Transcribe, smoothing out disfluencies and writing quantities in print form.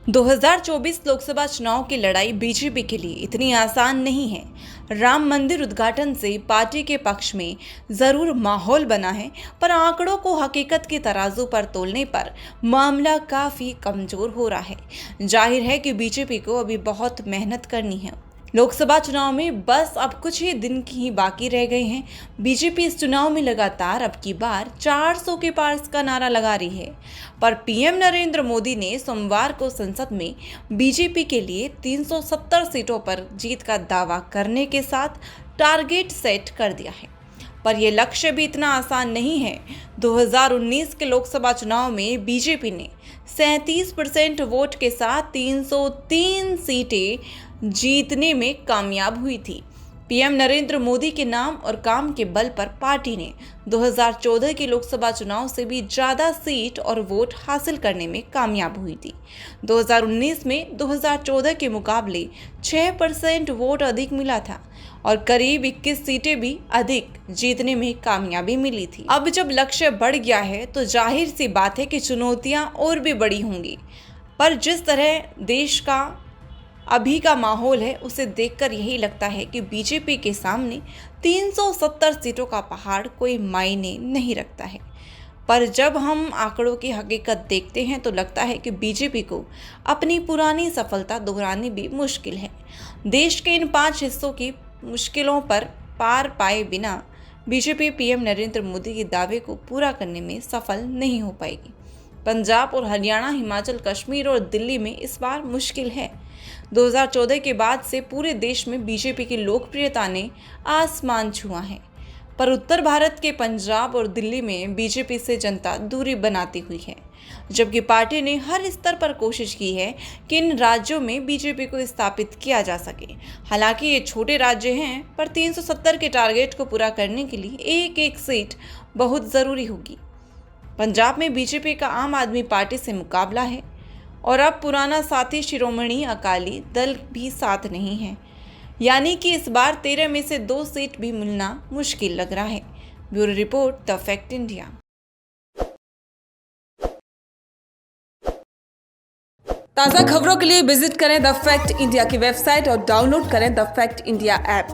2024 लोकसभा चुनाव की लड़ाई बीजेपी के लिए इतनी आसान नहीं है। राम मंदिर उद्घाटन से पार्टी के पक्ष में जरूर माहौल बना है, पर आंकड़ों को हकीकत की तराजू पर तोलने पर मामला काफी कमजोर हो रहा है। जाहिर है कि बीजेपी को अभी बहुत मेहनत करनी है। लोकसभा चुनाव में बस अब कुछ ही दिन ही बाकी रह गए हैं। बीजेपी इस चुनाव में लगातार अब की बार 400 के पार का नारा लगा रही है, पर पीएम नरेंद्र मोदी ने सोमवार को संसद में बीजेपी के लिए 370 सीटों पर जीत का दावा करने के साथ टारगेट सेट कर दिया है। पर यह लक्ष्य भी इतना आसान नहीं है। 2019 के लोकसभा चुनाव में बीजेपी ने 37% वोट के साथ 303 सीटें जीतने में कामयाब हुई थी। पीएम नरेंद्र मोदी के नाम और काम के बल पर पार्टी ने 2014 के लोकसभा चुनाव से भी ज़्यादा सीट और वोट हासिल करने में कामयाब हुई थी। 2019 में 2014 के मुकाबले 6% वोट अधिक मिला था और करीब 21 सीटें भी अधिक जीतने में कामयाबी मिली थी। अब जब लक्ष्य बढ़ गया है तो जाहिर सी बात है कि चुनौतियां और भी बड़ी होंगी, पर जिस तरह देश का अभी का माहौल है उसे देखकर यही लगता है कि बीजेपी के सामने 370 सीटों का पहाड़ कोई मायने नहीं रखता है। पर जब हम आंकड़ों की हकीकत देखते हैं तो लगता है कि बीजेपी को अपनी पुरानी सफलता दोहरानी भी मुश्किल है। देश के इन 5 हिस्सों की मुश्किलों पर पार पाए बिना बीजेपी पीएम नरेंद्र मोदी के दावे को पूरा करने में सफल नहीं हो पाएगी। पंजाब और हरियाणा, हिमाचल, कश्मीर और दिल्ली में इस बार मुश्किल है। 2014 के बाद से पूरे देश में बीजेपी की लोकप्रियता ने आसमान छुआ है, पर उत्तर भारत के पंजाब और दिल्ली में बीजेपी से जनता दूरी बनाती हुई है, जबकि पार्टी ने हर स्तर पर कोशिश की है कि इन राज्यों में बीजेपी को स्थापित किया जा सके। हालांकि ये छोटे राज्य हैं, पर 370 के टारगेट को पूरा करने के लिए एक एक सीट बहुत ज़रूरी होगी। पंजाब में बीजेपी का आम आदमी पार्टी से मुकाबला है और अब पुराना साथी शिरोमणि अकाली दल भी साथ नहीं है, यानी कि इस बार 13 में से 2 सीट भी मिलना मुश्किल लग रहा है। Bureau report, the fact India. ताज़ा खबरों के लिए विजिट करें द फैक्ट इंडिया की वेबसाइट और डाउनलोड करें द फैक्ट इंडिया ऐप।